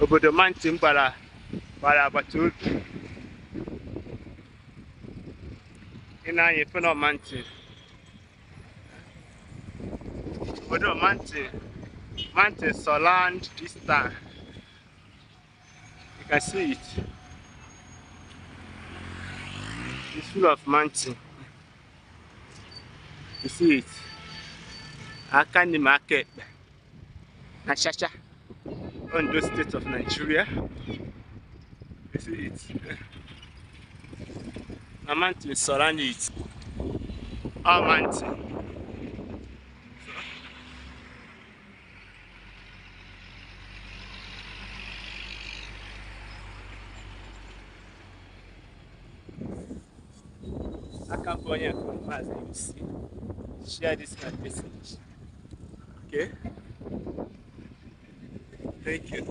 Obodo mountain gbara agbata obi. Ị na-anya ife na mountain. Obodo mountain surround this town. You can see it. It's full of mountain. You see it. Akani market. Nashasha. Ondo State of Nigeria. You see it. A mountain surround it. All mountain. I can go here from Mazi-UC. Share this message. Okay? Thank you.